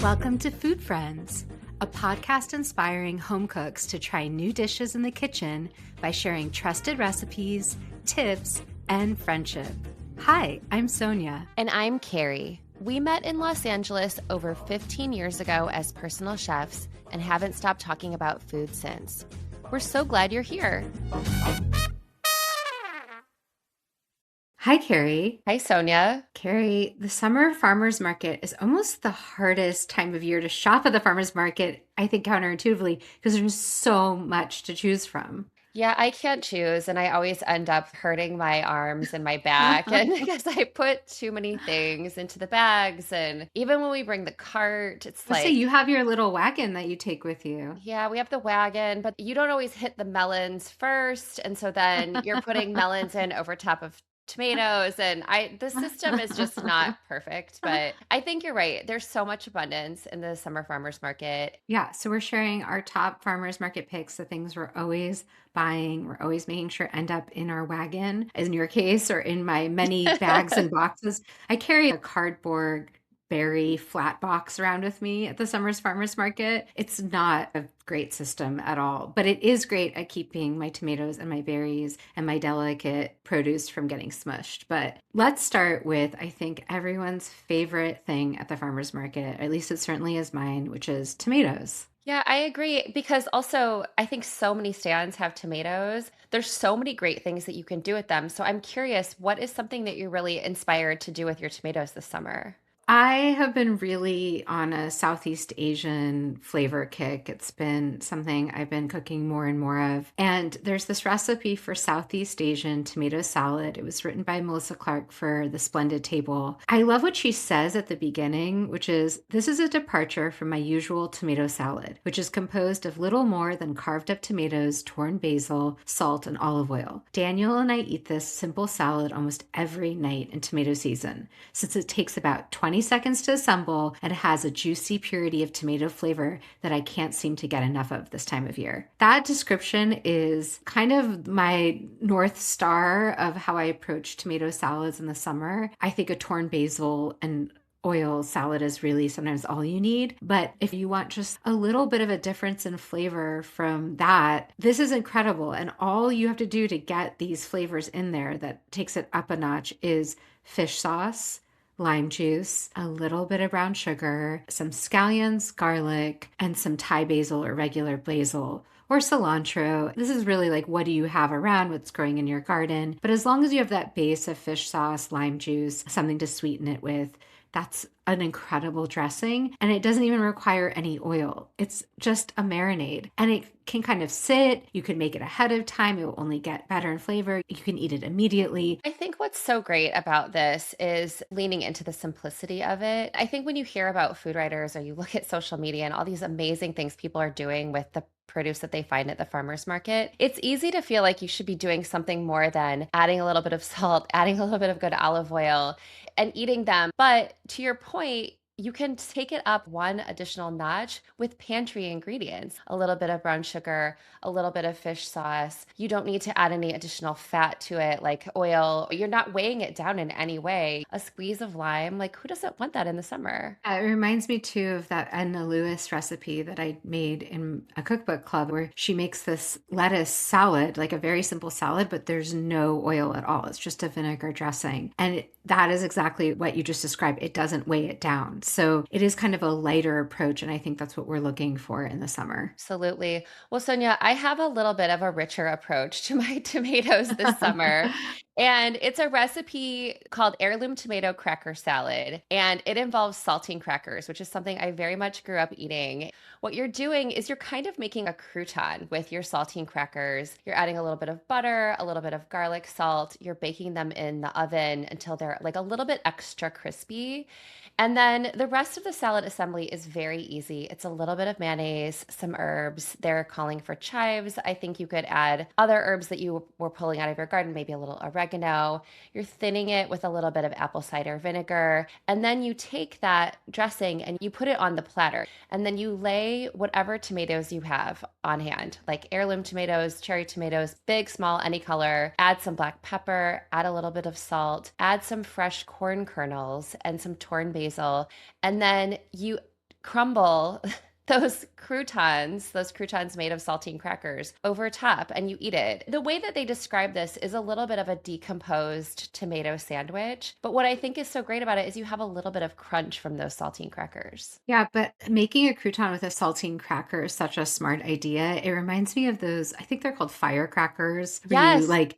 Welcome to Food Friends, a podcast inspiring home cooks to try new dishes in the kitchen by sharing trusted recipes, tips, and friendship. Hi, I'm Sonia. And I'm Carrie. We met in Los Angeles over 15 years ago as personal chefs and haven't stopped talking about food since. We're so glad you're here. Hi, Carrie. Hi, Sonia. Carrie, the summer farmer's market is almost the hardest time of year to shop at the farmer's market, I think counterintuitively, because there's so much to choose from. Yeah, I can't choose, and I always end up hurting my arms and my back, and because I put too many things into the bags, and even when we bring the cart, it's Let's say like, you have your little wagon that you take with you. yeah, we have the wagon, but you don't always hit the melons first, and so then you're putting melons in over top of tomatoes, and the system is just not perfect, but I think you're right. There's so much abundance in the summer farmers market. Yeah, so we're sharing our top farmers market picks, the things we're always buying, we're always making sure end up in our wagon, as in your case, or in my many bags and boxes. I carry a cardboard berry flat box around with me at the summer's farmers market. It's not a great system at all, but it is great at keeping my tomatoes and my berries and my delicate produce from getting smushed. But let's start with, I think, everyone's favorite thing at the farmers market, at least it certainly is mine, which is tomatoes. Yeah, I agree because also I think so many stands have tomatoes. There's so many great things that you can do with them. So I'm curious, what is something that you're really inspired to do with your tomatoes this summer? I have been really on a Southeast Asian flavor kick. It's been something I've been cooking more and more of. And there's this recipe for Southeast Asian tomato salad. It was written by Melissa Clark for The Splendid Table. I love what she says at the beginning, which is, "This is a departure from my usual tomato salad, which is composed of little more than carved up tomatoes, torn basil, salt, and olive oil. Daniel and I eat this simple salad almost every night in tomato season, since it takes about 20 seconds to assemble and it has a juicy purity of tomato flavor that I can't seem to get enough of this time of year." That description is kind of my North Star of how I approach tomato salads in the summer. I think a torn basil and oil salad is really sometimes all you need. But if you want just a little bit of a difference in flavor from that, this is incredible. And all you have to do to get these flavors in there that takes it up a notch is fish sauce, lime juice, a little bit of brown sugar, some scallions, garlic, and some Thai basil or regular basil or cilantro. This is really like, what do you have around, what's growing in your garden? But as long as you have that base of fish sauce, lime juice, something to sweeten it with, that's an incredible dressing. And it doesn't even require any oil. It's just a marinade. And it can kind of sit. You can make it ahead of time. It will only get better in flavor. You can eat it immediately. I think what's so great about this is leaning into the simplicity of it. I think when you hear about food writers or you look at social media and all these amazing things people are doing with the produce that they find at the farmer's market, it's easy to feel like you should be doing something more than adding a little bit of salt, adding a little bit of good olive oil, and eating them. But to your point, you can take it up one additional notch with pantry ingredients, a little bit of brown sugar, a little bit of fish sauce. You don't need to add any additional fat to it, like oil. You're not weighing it down in any way. A squeeze of lime, like who doesn't want that in the summer? It reminds me too of that Edna Lewis recipe that I made in a cookbook club where she makes this lettuce salad, like a very simple salad, but there's no oil at all. It's just a vinegar dressing. And that is exactly what you just described. It doesn't weigh it down. So it is kind of a lighter approach. And I think that's what we're looking for in the summer. Absolutely. Well, Sonia, I have a little bit of a richer approach to my tomatoes this summer. And it's a recipe called heirloom tomato cracker salad. And it involves saltine crackers, which is something I very much grew up eating. What you're doing is you're kind of making a crouton with your saltine crackers. You're adding a little bit of butter, a little bit of garlic salt. You're baking them in the oven until they're like a little bit extra crispy. And then the rest of the salad assembly is very easy. It's a little bit of mayonnaise, some herbs. They're calling for chives. I think you could add other herbs that you were pulling out of your garden, maybe a little oregano. You're thinning it with a little bit of apple cider vinegar. And then you take that dressing and you put it on the platter. And then you lay whatever tomatoes you have on hand, like heirloom tomatoes, cherry tomatoes, big, small, any color. Add some black pepper, add a little bit of salt, add some fresh corn kernels and some torn basil. And then you crumble those croutons made of saltine crackers over top and you eat it. The way that they describe this is a little bit of a decomposed tomato sandwich, but what I think is so great about it is you have a little bit of crunch from those saltine crackers. Yeah, but making a crouton with a saltine cracker is such a smart idea. It reminds me of those, I think they're called firecrackers, where you Yes. like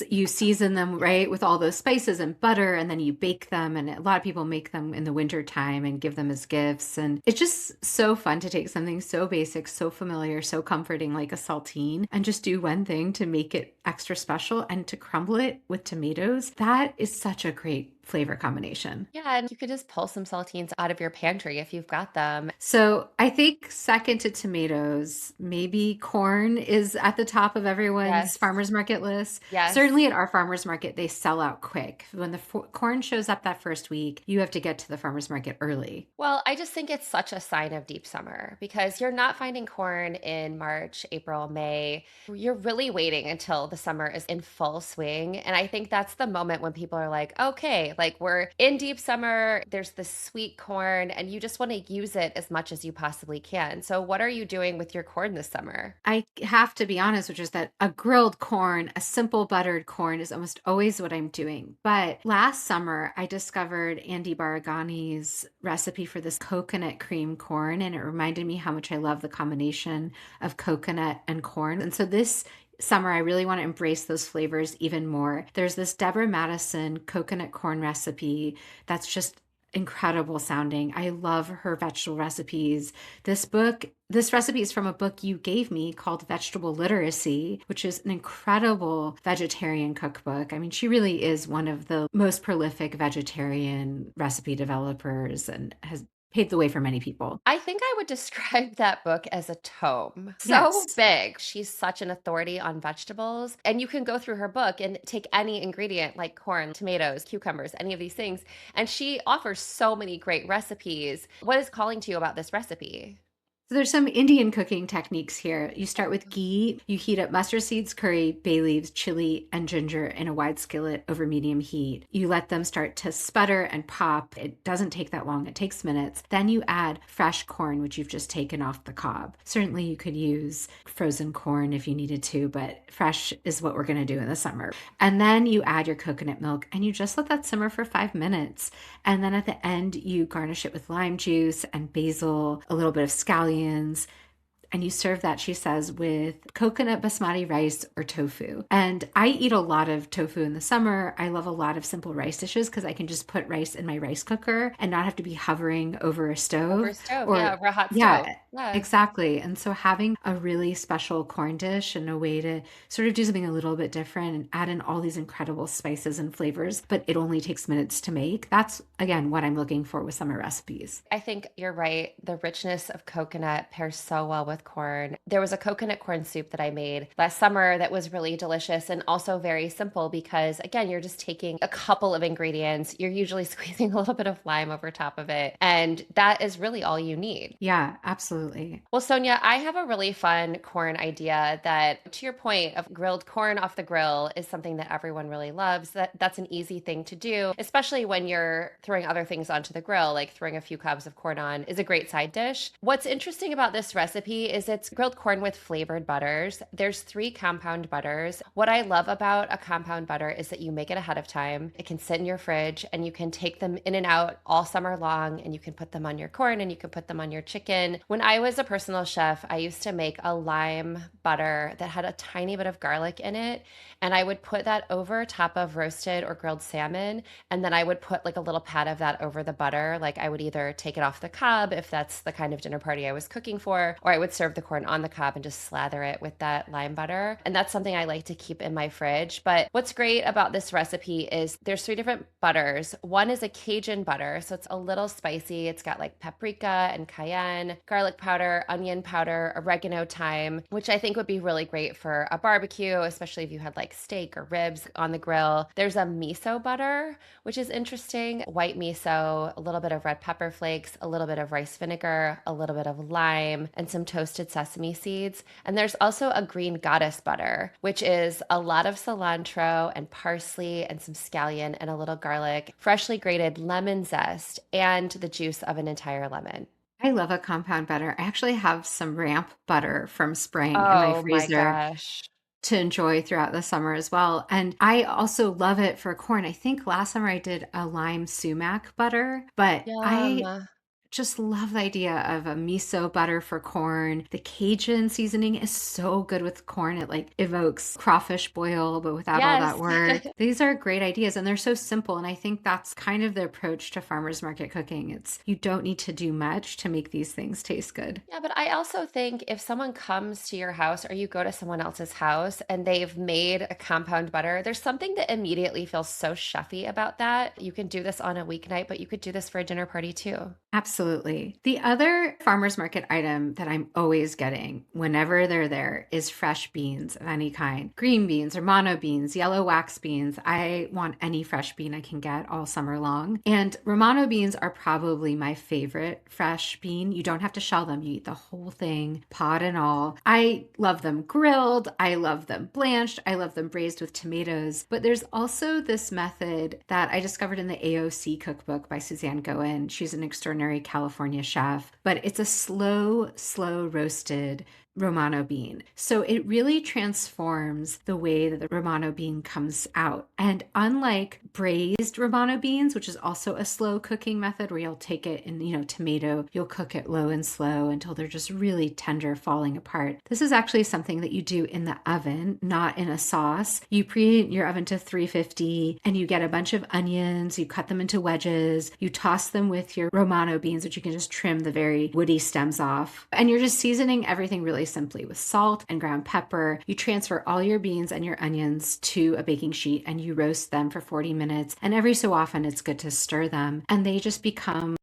you season them, right, with all those spices and butter, and then you bake them. And a lot of people make them in the winter time and give them as gifts. And it's just so fun to take something so basic, so familiar, so comforting like a saltine and just do one thing to make it extra special and to crumble it with tomatoes. That is such a great flavor combination. Yeah, and you could just pull some saltines out of your pantry if you've got them. So I think second to tomatoes, maybe corn is at the top of everyone's Yes. farmer's market list. Yes. Certainly at our farmer's market, they sell out quick. When the corn shows up that first week, you have to get to the farmer's market early. Well, I just think it's such a sign of deep summer because you're not finding corn in March, April, May. You're really waiting until the summer is in full swing. And I think that's the moment when people are like, okay, like we're in deep summer, there's this sweet corn, and you just want to use it as much as you possibly can. So, what are you doing with your corn this summer? I have to be honest, which is that a grilled corn, a simple buttered corn is almost always what I'm doing. But last summer, I discovered Andy Baragani's recipe for this coconut cream corn, and it reminded me how much I love the combination of coconut and corn. And so this summer, I really want to embrace those flavors even more. There's this Deborah Madison coconut corn recipe that's just incredible sounding. I love her vegetable recipes. This recipe is from a book you gave me called Vegetable Literacy, which is an incredible vegetarian cookbook. I mean, she really is one of the most prolific vegetarian recipe developers and has paved the way for many people. I think I would describe that book as a tome. So Yes. big. She's such an authority on vegetables. And you can go through her book and take any ingredient like corn, tomatoes, cucumbers, any of these things. And she offers so many great recipes. What is calling to you about this recipe? So there's some Indian cooking techniques here. You start with ghee. You heat up mustard seeds, curry, bay leaves, chili, and ginger in a wide skillet over medium heat. You let them start to sputter and pop. It doesn't take that long. It takes minutes. Then you add fresh corn, which you've just taken off the cob. Certainly you could use frozen corn if you needed to, but fresh is what we're going to do in the summer. And then you add your coconut milk and you just let that simmer for 5 minutes. And then at the end, you garnish it with lime juice and basil, a little bit of scallions, and you serve that, she says, with coconut basmati rice or tofu. And I eat a lot of tofu in the summer. I love a lot of simple rice dishes because I can just put rice in my rice cooker and not have to be hovering over a Over stove a stove. Yeah, or, over a hot stove. yeah, Yeah. exactly. And so having a really special corn dish and a way to sort of do something a little bit different and add in all these incredible spices and flavors, but it only takes minutes to make. That's, again, what I'm looking for with summer recipes. I think you're right. The richness of coconut pairs so well with corn. There was a coconut corn soup that I made last summer that was really delicious and also very simple because, again, you're just taking a couple of ingredients. You're usually squeezing a little bit of lime over top of it. And that is really all you need. Yeah, absolutely. Well, Sonia, I have a really fun corn idea that, to your point of grilled corn off the grill, is something that everyone really loves. That's an easy thing to do, especially when you're throwing other things onto the grill, like throwing a few cobs of corn on is a great side dish. What's interesting about this recipe is it's grilled corn with flavored butters. There's 3 compound butters. What I love about a compound butter is that you make it ahead of time. It can sit in your fridge and you can take them in and out all summer long and you can put them on your corn and you can put them on your chicken. When I was a personal chef, I used to make a lime butter that had a tiny bit of garlic in it. And I would put that over top of roasted or grilled salmon. And then I would put like a little pat of that over the butter. Like I would either take it off the cob if that's the kind of dinner party I was cooking for, or I would serve the corn on the cob and just slather it with that lime butter. And that's something I like to keep in my fridge. But what's great about this recipe is there's 3 different butters. One is a Cajun butter, so it's a little spicy. It's got like paprika and cayenne, garlic powder, onion powder, oregano, thyme, which I think would be really great for a barbecue, especially if you had like steak or ribs on the grill. There's a miso butter, which is interesting. White miso, a little bit of red pepper flakes, a little bit of rice vinegar, a little bit of lime, and some toasted sesame seeds. And there's also a green goddess butter, which is a lot of cilantro and parsley and some scallion and a little garlic, freshly grated lemon zest, and the juice of an entire lemon. I love a compound butter. I actually have some ramp butter from spring in my Oh my freezer gosh. to enjoy throughout the summer as well. And I also love it for corn. I think last summer I did a lime sumac butter, but Yum. I just love the idea of a miso butter for corn. The Cajun seasoning is so good with corn. It like evokes crawfish boil, but without all Yes. that work. These are great ideas and they're so simple. And I think that's kind of the approach to farmers market cooking. It's you don't need to do much to make these things taste good. Yeah, but I also think if someone comes to your house or you go to someone else's house and they've made a compound butter, there's something that immediately feels so chefy about that. You can do this on a weeknight, but you could do this for a dinner party too. Absolutely. The other farmers market item that I'm always getting whenever they're there is fresh beans of any kind. Green beans, Romano beans, yellow wax beans. I want any fresh bean I can get all summer long. And Romano beans are probably my favorite fresh bean. You don't have to shell them. You eat the whole thing, pod and all. I love them grilled. I love them blanched. I love them braised with tomatoes. But there's also this method that I discovered in the AOC cookbook by Suzanne Goen. She's an extraordinary California chef, but it's a slow roasted Romano bean. So it really transforms the way that the Romano bean comes out. And unlike braised Romano beans, which is also a slow cooking method where you'll take it in, tomato, you'll cook it low and slow until they're just really tender, falling apart. This is actually something that you do in the oven, not in a sauce. You preheat your oven to 350 and you get a bunch of onions, you cut them into wedges, you toss them with your Romano beans, which you can just trim the very woody stems off. And you're just seasoning everything really simply with salt and ground pepper. You transfer all your beans and your onions to a baking sheet and you roast them for 40 minutes. And every so often, it's good to stir them. And they just become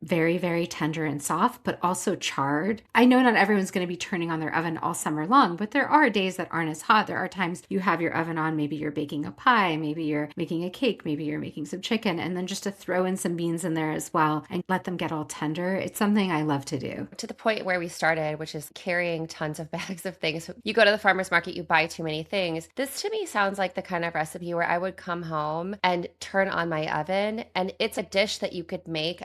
very, very tender and soft, but also charred. I know not everyone's going to be turning on their oven all summer long, but there are days that aren't as hot. There are times you have your oven on, maybe you're baking a pie, maybe you're making a cake, maybe you're making some chicken, and then just to throw in some beans in there as well and let them get all tender. It's something I love to do. To the point where we started, which is carrying tons of bags of things. You go to the farmer's market, you buy too many things. This to me sounds like the kind of recipe where I would come home and turn on my oven, and it's a dish that you could make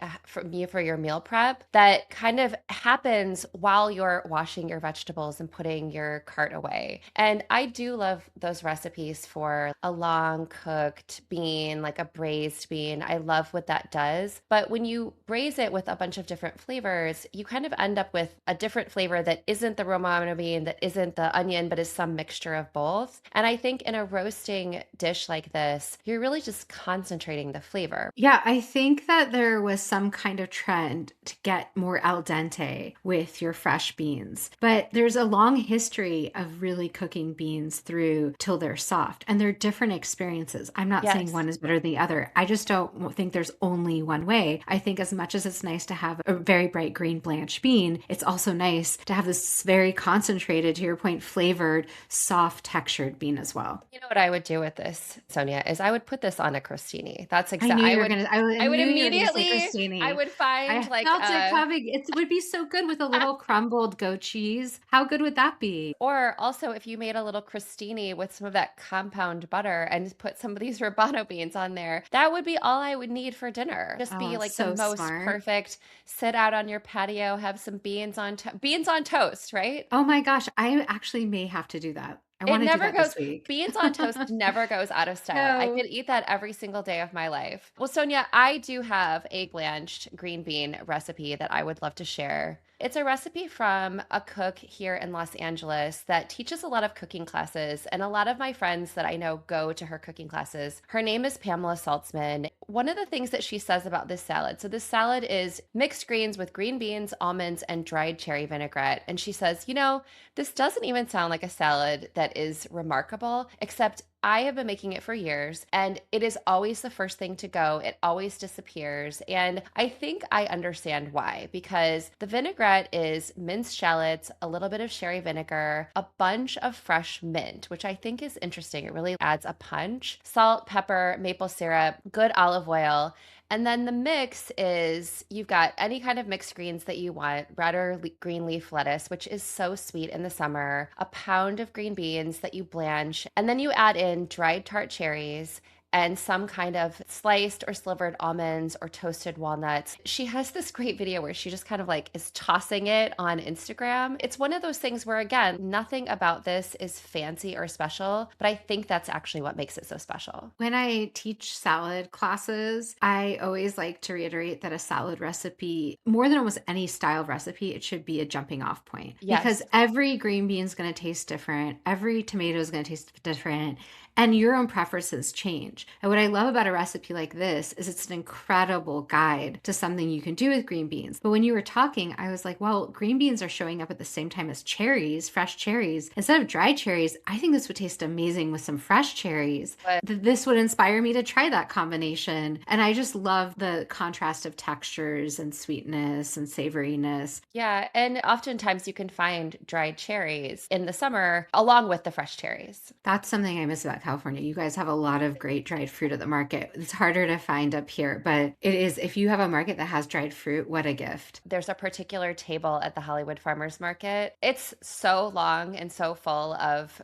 for your meal prep that kind of happens while you're washing your vegetables and putting your cart away. And I do love those recipes for a long cooked bean, like a braised bean. I love what that does. But when you braise it with a bunch of different flavors, you kind of end up with a different flavor that isn't the Romano bean, that isn't the onion, but is some mixture of both. And I think in a roasting dish like this, you're really just concentrating the flavor. Yeah, I think that there was some kind of trend to get more al dente with your fresh beans. But there's a long history of really cooking beans through till they're soft, and they're different experiences. I'm not saying Yes. one is better than the other. I just don't think there's only one way. I think as much as it's nice to have a very bright green blanched bean, it's also nice to have this very concentrated, to your point, flavored, soft textured bean as well. You know what I would do with this, Sonia, is I would put this on a crostini. That's I exact. knew you were gonna. I I would knew you were gonna say immediately, I crostini. would find I like felt it a coming. It would be so good with a little crumbled goat cheese. How good would that be? or also if you made a little crostini with some of that compound butter and put some of these Rabano beans on there, that would be all I would need for dinner. Just be Oh, like the so most smart. perfect, sit out on your patio, have some beans on toast, right? Oh my gosh, I actually may have to do that. I It want to do never that this goes week. beans on toast never goes out of style. I No. could eat that every single day of my life. Well, Sonia, I do have a blanched green bean recipe that I would love to share. It's a recipe from a cook here in Los Angeles that teaches a lot of cooking classes, and a lot of my friends that I know go to her cooking classes. Her name is Pamela Saltzman. One of the things that she says about this salad, so this salad is mixed greens with green beans, almonds, and dried cherry vinaigrette. And she says, this doesn't even sound like a salad that is remarkable, except I have been making it for years and it is always the first thing to go. It always disappears. And I think I understand why, because the vinaigrette is minced shallots, a little bit of sherry vinegar, a bunch of fresh mint, which I think is interesting. It really adds a punch, salt, pepper, maple syrup, good olive oil. And then the mix is you've got any kind of mixed greens that you want, red or green leaf lettuce, which is so sweet in the summer, a pound of green beans that you blanch, and then you add in dried tart cherries, and some kind of sliced or slivered almonds or toasted walnuts. She has this great video where she just kind of like is tossing it on Instagram. It's one of those things where, again, nothing about this is fancy or special, but I think that's actually what makes it so special. When I teach salad classes, I always like to reiterate that a salad recipe, more than almost any style recipe, it should be a jumping off point because Yes. every green bean is going to taste different. Every tomato is going to taste different. And your own preferences change. And what I love about a recipe like this is it's an incredible guide to something you can do with green beans. But when you were talking, I was like, well, green beans are showing up at the same time as cherries, fresh cherries. Instead of dried cherries, I think this would taste amazing with some fresh cherries. But This would inspire me to try that combination. And I just love the contrast of textures and sweetness and savoriness. yeah, and oftentimes you can find dried cherries in the summer along with the fresh cherries. That's something I miss about California. You guys have a lot of great dried fruit at the market. It's harder to find up here, but it is, if you have a market that has dried fruit, what a gift. There's a particular table at the Hollywood Farmers Market. It's so long and so full of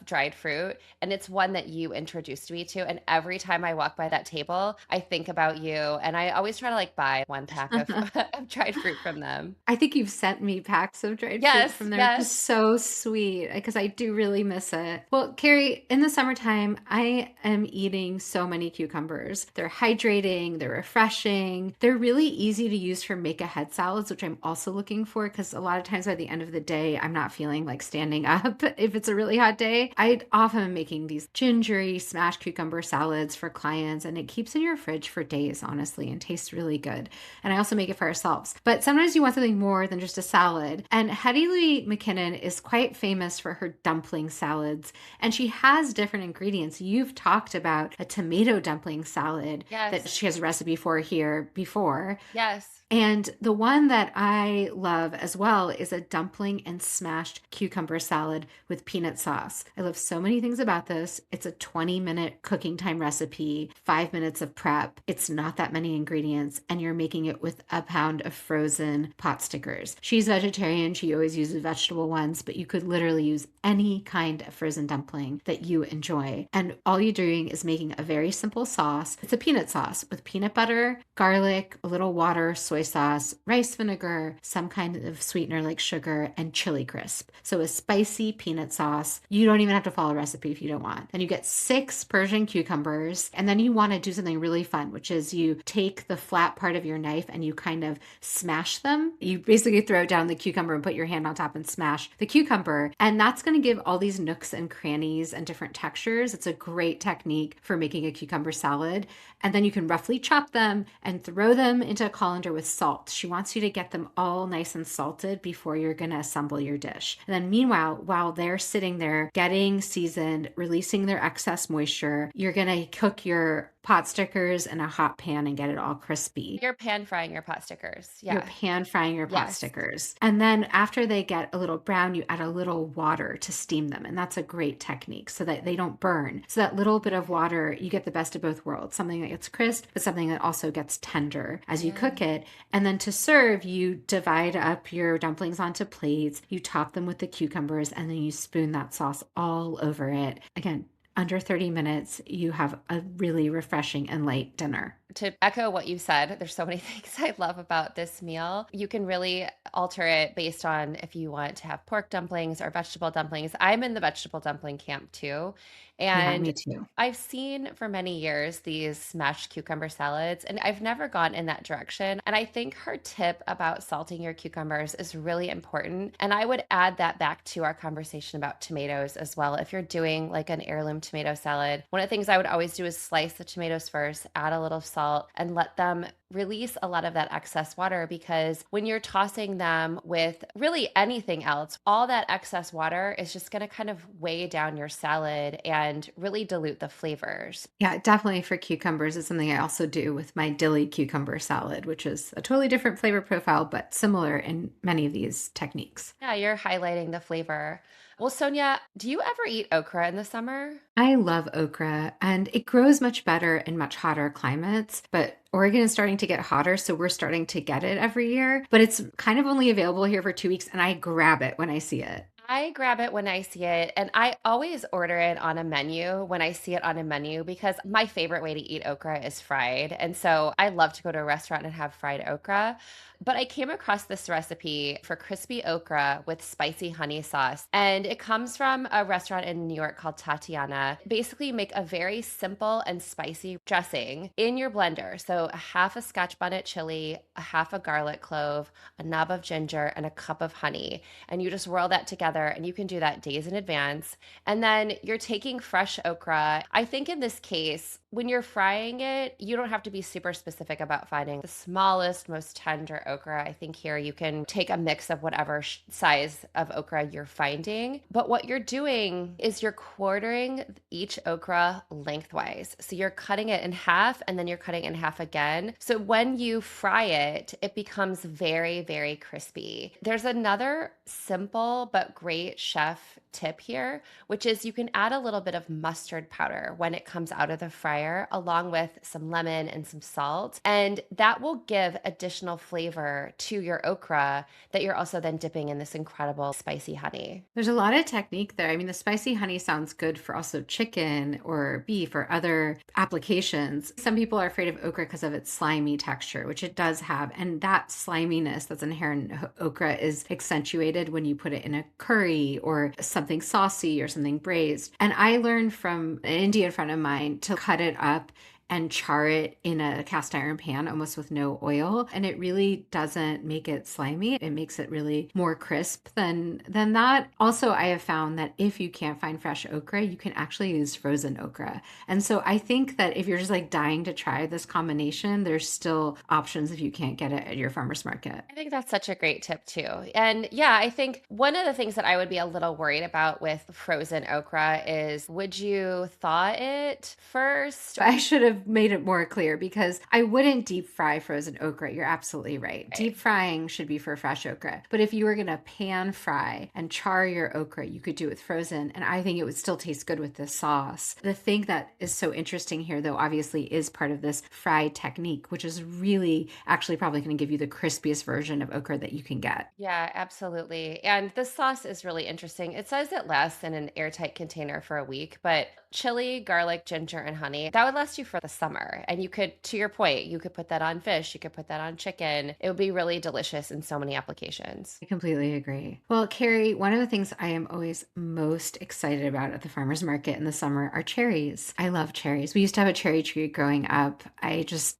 dried fruit, and it's one that you introduced me to, and every time I walk by that table I think about you, and I always try to like buy one pack of, of dried fruit from them. I think you've sent me packs of dried fruit Yes, from there, which is yes. so sweet because I do really miss it. Well, Carrie, in the summertime, I am eating so many cucumbers. They're hydrating, they're refreshing, they're really easy to use for make ahead salads, which I'm also looking for because a lot of times by the end of the day, I'm not feeling like standing up if it's a really hot day. I often am making these gingery smashed cucumber salads for clients, and it keeps in your fridge for days, honestly, and tastes really good. And I also make it for ourselves. But sometimes you want something more than just a salad. And Hetty Lee McKinnon is quite famous for her dumpling salads. And she has different ingredients. You've talked about a tomato dumpling salad that Yes. she has a recipe for here before. Yes. And the one that I love as well is a dumpling and smashed cucumber salad with peanut sauce. I love so many things about this. It's a 20-minute cooking time recipe, 5 minutes of prep. It's not that many ingredients, and you're making it with a pound of frozen pot stickers. She's vegetarian. She always uses vegetable ones, but you could literally use any kind of frozen dumpling that you enjoy. And all you're doing is making a very simple sauce. It's a peanut sauce with peanut butter, garlic, a little water, soy sauce, rice vinegar, some kind of sweetener like sugar, and chili crisp. So a spicy peanut sauce. You don't even have to follow a recipe if you don't want. Then you get 6 Persian cucumbers, and then you want to do something really fun, which is you take the flat part of your knife and you kind of smash them. You basically throw down the cucumber and put your hand on top and smash the cucumber. And that's going to give all these nooks and crannies and different textures. It's a great technique for making a cucumber salad. And then you can roughly chop them and throw them into a colander with salt. She wants you to get them all nice and salted before you're going to assemble your dish. And then meanwhile, while they're sitting there getting seasoned, releasing their excess moisture, you're going to cook your pot stickers in a hot pan and get it all crispy. You're pan frying your pot stickers. You're Yeah. pan frying your pot Yes. stickers. And then after they get a little brown, you add a little water to steam them. And that's a great technique so that they don't burn. So that little bit of water, you get the best of both worlds. Something that gets crisp, but something that also gets tender as you Yeah. cook it. And then to serve, you divide up your dumplings onto plates, you top them with the cucumbers, and then you spoon that sauce all over it. Again, under 30 minutes, you have a really refreshing and light dinner. To echo what you said, there's so many things I love about this meal. You can really alter it based on if you want to have pork dumplings or vegetable dumplings. I'm in the vegetable dumpling camp too. Yeah, And me too. I've seen for many years these smashed cucumber salads, and I've never gone in that direction. And I think her tip about salting your cucumbers is really important. And I would add that back to our conversation about tomatoes as well. If you're doing like an heirloom tomato salad, one of the things I would always do is slice the tomatoes first, add a little salt, and let them release a lot of that excess water, because when you're tossing them with really anything else, all that excess water is just going to kind of weigh down your salad and really dilute the flavors. Yeah, definitely for cucumbers is something I also do with my dilly cucumber salad, which is a totally different flavor profile, but similar in many of these techniques. Yeah, you're highlighting the flavor. Well, Sonia, do you ever eat okra in the summer? I love okra, and it grows much better in much hotter climates, but Oregon is starting to get hotter, so we're starting to get it every year, but it's kind of only available here for 2 weeks, and I grab it when I see it. I grab it when I see it, and I always order it on a menu when I see it on a menu because my favorite way to eat okra is fried. And so I love to go to a restaurant and have fried okra. But I came across this recipe for crispy okra with spicy honey sauce, and it comes from a restaurant in New York called Tatiana. Basically, you make a very simple and spicy dressing in your blender. So a half a Scotch bonnet chili, a half a garlic clove, a knob of ginger, and a cup of honey, and you just roll that together, and you can do that days in advance. And then you're taking fresh okra. I think in this case, when you're frying it, you don't have to be super specific about finding the smallest, most tender okra. I think here you can take a mix of whatever size of okra you're finding. But what you're doing is you're quartering each okra lengthwise. So you're cutting it in half and then you're cutting it in half again. So when you fry it, it becomes very, very crispy. There's another simple but great chef tip here, which is you can add a little bit of mustard powder when it comes out of the fryer, along with some lemon and some salt. And that will give additional flavor to your okra that you're also then dipping in this incredible spicy honey. There's a lot of technique there. I mean, the spicy honey sounds good for also chicken or beef or other applications. Some people are afraid of okra because of its slimy texture, which it does have. And that sliminess that's inherent in okra is accentuated when you put it in a curry or something saucy or something braised. And I learned from an Indian friend of mine to cut it up and char it in a cast iron pan almost with no oil, and it really doesn't make it slimy. It makes it really more crisp than that. Also, I have found that if you can't find fresh okra, you can actually use frozen okra. And so I think that if you're just like dying to try this combination, there's still options if you can't get it at your farmer's market. I think that's such a great tip too. And yeah, I think one of the things that I would be a little worried about with frozen okra is would you thaw it first? I should have made it more clear because I wouldn't deep fry frozen okra. You're absolutely right. Right. Deep frying should be for fresh okra. But if you were going to pan fry and char your okra, you could do it with frozen. And I think it would still taste good with this sauce. The thing that is so interesting here, though, obviously is part of this fry technique, which is really actually probably going to give you the crispiest version of okra that you can get. Yeah, absolutely. And the sauce is really interesting. It says it lasts in an airtight container for a week, but chili, garlic, ginger, and honey, that would last you for the summer. And you could, to your point, you could put that on fish, you could put that on chicken. It would be really delicious in so many applications. I completely agree. Well, Carrie, one of the things I am always most excited about at the farmer's market in the summer are cherries. I love cherries. We used to have a cherry tree growing up.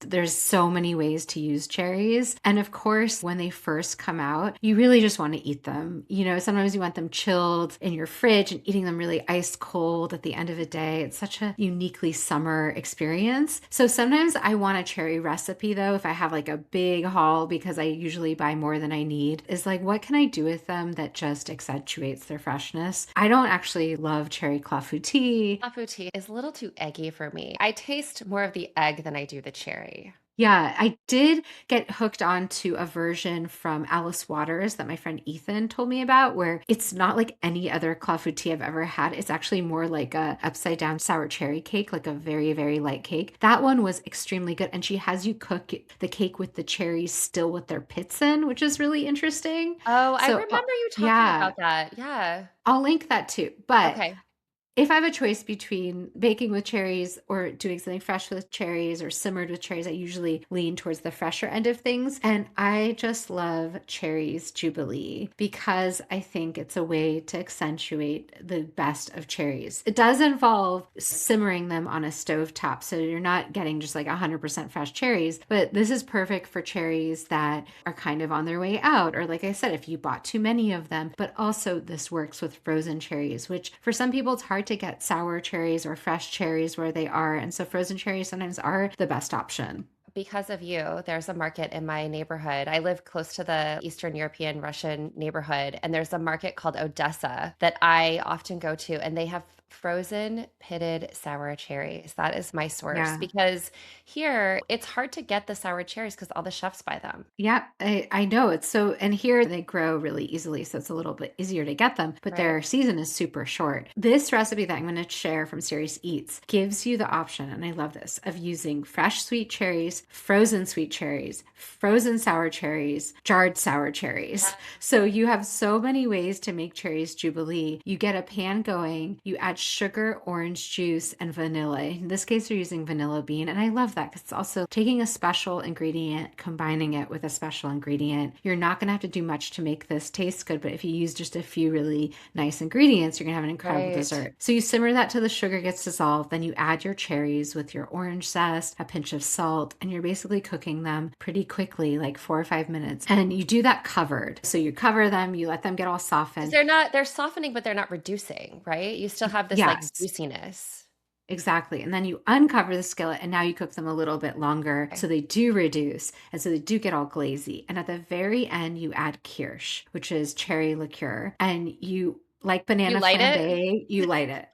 There's so many ways to use cherries. And of course, when they first come out, you really just want to eat them. You know, sometimes you want them chilled in your fridge and eating them really ice cold at the end of the day. It's such a uniquely summer experience. So sometimes I want a cherry recipe though, if I have like a big haul, because I usually buy more than I need, is like, what can I do with them that just accentuates their freshness? I don't actually love cherry clafouti. Clafouti is a little too eggy for me. I taste more of the egg than I do the cherry. Yeah, I did get hooked onto a version from Alice Waters that my friend Ethan told me about, where it's not like any other clafouti I've ever had. It's actually more like a upside down sour cherry cake, like a very, very light cake. That one was extremely good. And she has you cook the cake with the cherries still with their pits in, which is really interesting. Oh, I So, remember you talking yeah, about that. Yeah. I'll link that too. But Okay. if I have a choice between baking with cherries or doing something fresh with cherries or simmered with cherries, I usually lean towards the fresher end of things. And I just love cherries Jubilee because I think it's a way to accentuate the best of cherries. It does involve simmering them on a stove top, so you're not getting just like 100% fresh cherries, but this is perfect for cherries that are kind of on their way out. Or like I said, if you bought too many of them, but also this works with frozen cherries, which for some people it's hard to get sour cherries or fresh cherries where they are. And so frozen cherries sometimes are the best option. Because of you, there's a market in my neighborhood. I live close to the Eastern European Russian neighborhood, and there's a market called Odessa that I often go to, and they have frozen pitted sour cherries. That is my source Yeah. because here it's hard to get the sour cherries because all the chefs buy them. Yeah, I know it's so, and here they grow really easily, so it's a little bit easier to get them, but Right. their season is super short. This recipe that I'm going to share from Series Eats gives you the option, and I love this, of using fresh sweet cherries, frozen sour cherries, jarred sour cherries. So you have so many ways to make cherries jubilee. You get a pan going, you add sugar, orange juice, and vanilla. In this case, you're using vanilla bean, and I love that because it's also taking a special ingredient, combining it with a special ingredient. You're not going to have to do much to make this taste good, but if you use just a few really nice ingredients, you're going to have an incredible Right. dessert. So you simmer that till the sugar gets dissolved, then you add your cherries with your orange zest, a pinch of salt, and you're basically cooking them pretty quickly, like 4 or 5 minutes. And you do that covered. So you cover them, you let them get all Because softened. they're softening, but they're not reducing, right? You still have this like Yes. juiciness. Exactly. And then you uncover the skillet and now you cook them a little bit longer Okay. so they do reduce and so they do get all glazy. And at the very end, you add kirsch, which is cherry liqueur. And you, like You banana light it? flambe, you light it.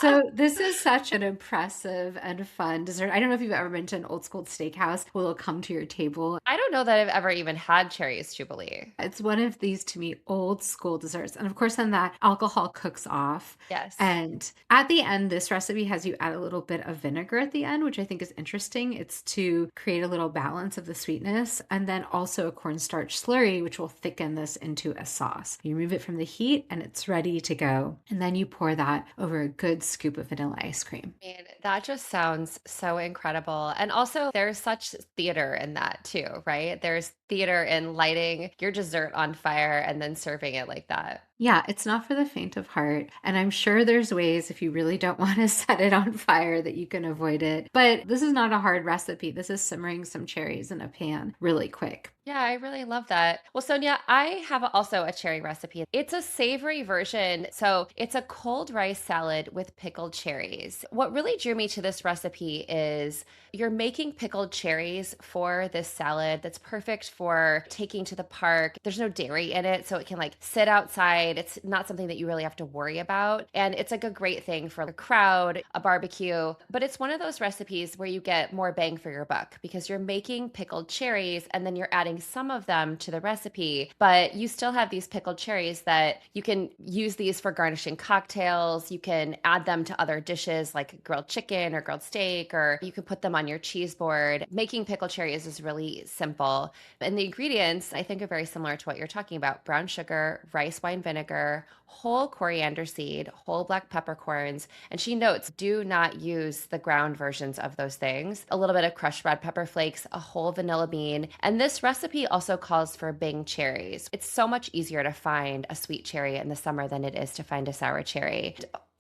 So this is such an impressive and fun dessert. I don't know if you've ever been to an old school steakhouse where they'll come to your table. I don't know that I've ever even had cherries jubilee. It's one of these, to me, old school desserts. And of course, then that alcohol cooks off. Yes. And at the end, this recipe has you add a little bit of vinegar at the end, which I think is interesting. It's to create a little balance of the sweetness. And then also a cornstarch slurry, which will thicken this into a sauce. You remove it from the heat and it's ready to go. And then you pour that over a good scoop of vanilla ice cream. I mean, that just sounds so incredible. And also, there's such theater in that too, right? There's theater in lighting your dessert on fire and then serving it like that. Yeah, it's not for the faint of heart. And I'm sure there's ways if you really don't want to set it on fire that you can avoid it. But this is not a hard recipe. This is simmering some cherries in a pan really quick. Yeah, I really love that. Well, Sonia, I have also a cherry recipe. It's a savory version. So it's a cold rice salad with pickled cherries. What really drew me to this recipe is you're making pickled cherries for this salad that's perfect for taking to the park. There's no dairy in it, so it can like sit outside. It's not something that you really have to worry about. And it's like a great thing for a crowd, a barbecue. But it's one of those recipes where you get more bang for your buck because you're making pickled cherries and then you're adding some of them to the recipe, but you still have these pickled cherries that you can use these for garnishing cocktails. You can add them to other dishes like grilled chicken or grilled steak, or you could put them on your cheese board. Making pickled cherries is really simple. And the ingredients, I think, are very similar to what you're talking about: brown sugar, rice wine vinegar, whole coriander seed, whole black peppercorns. And she notes, do not use the ground versions of those things. A little bit of crushed red pepper flakes, a whole vanilla bean. And this recipe also calls for Bing cherries. It's so much easier to find a sweet cherry in the summer than it is to find a sour cherry.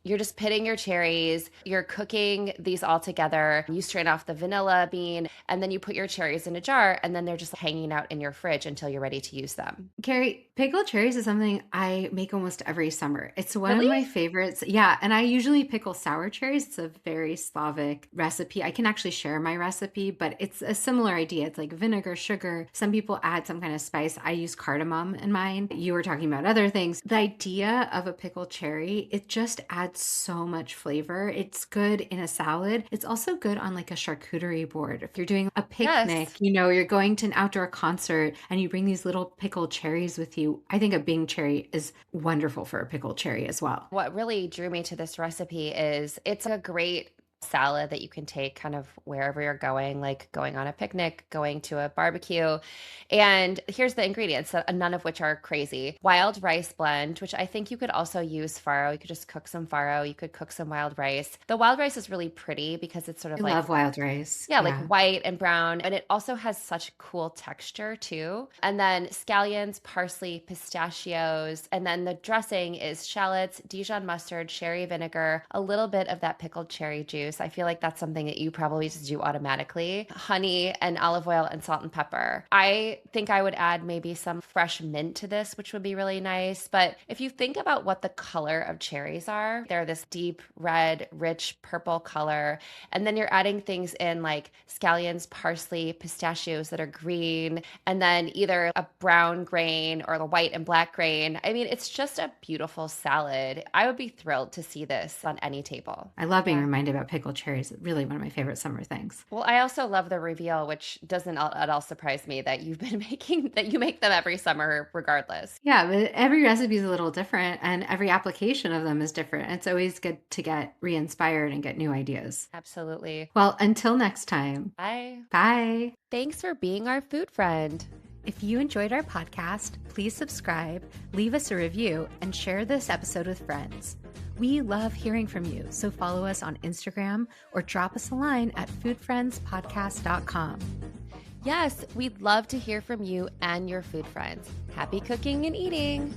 You're just pitting your cherries, you're cooking these all together. You strain off the vanilla bean, and then you put your cherries in a jar, and then they're just hanging out in your fridge until you're ready to use them. Carrie, pickled cherries is something I make almost every summer. It's one of Really? my favorites. Yeah, and I usually pickle sour cherries. It's a very Slavic recipe. I can actually share my recipe, but it's a similar idea. It's like vinegar, sugar. Some people add some kind of spice. I use cardamom in mine. You were talking about other things. The idea of a pickled cherry, it just adds so much flavor. It's good in a salad. It's also good on like a charcuterie board. If you're doing a picnic, Yes. you're going to an outdoor concert and you bring these little pickled cherries with you. I think a Bing cherry is wonderful for a pickled cherry as well. What really drew me to this recipe is it's a great salad that you can take kind of wherever you're going, like going on a picnic, going to a barbecue. And here's the ingredients, none of which are crazy. Wild rice blend, which I think you could also use farro. You could just cook some farro. You could cook some wild rice. The wild rice is really pretty because it's sort I of like love wild rice. yeah, like Yeah. white and brown. And it also has such cool texture too. And then scallions, parsley, pistachios. And then the dressing is shallots, Dijon mustard, sherry vinegar, a little bit of that pickled cherry juice. cherries. I feel like that's something that you probably just do automatically. Honey and olive oil and salt and pepper. I think I would add maybe some fresh mint to this, which would be really nice. But if you think about what the color of cherries are, they're this deep red, rich purple color. And then you're adding things in like scallions, parsley, pistachios that are green, and then either a brown grain or the white and black grain. I mean, it's just a beautiful salad. I would be thrilled to see this on any table. I love being Yeah. reminded about pickled cherries. Really one of my favorite summer things. Well, I also love the reveal, which doesn't at all surprise me that you've been making that you make them every summer regardless. Yeah, but every recipe is a little different and every application of them is different. It's always good to get re-inspired and get new ideas. Absolutely. Well, until next time, Bye. bye. Thanks for being our food friend. If you enjoyed our podcast, please subscribe, leave us a review, and share this episode with friends. We love hearing from you, so follow us on Instagram or drop us a line at foodfriendspodcast.com. Yes, we'd love to hear from you and your food friends. Happy cooking and eating.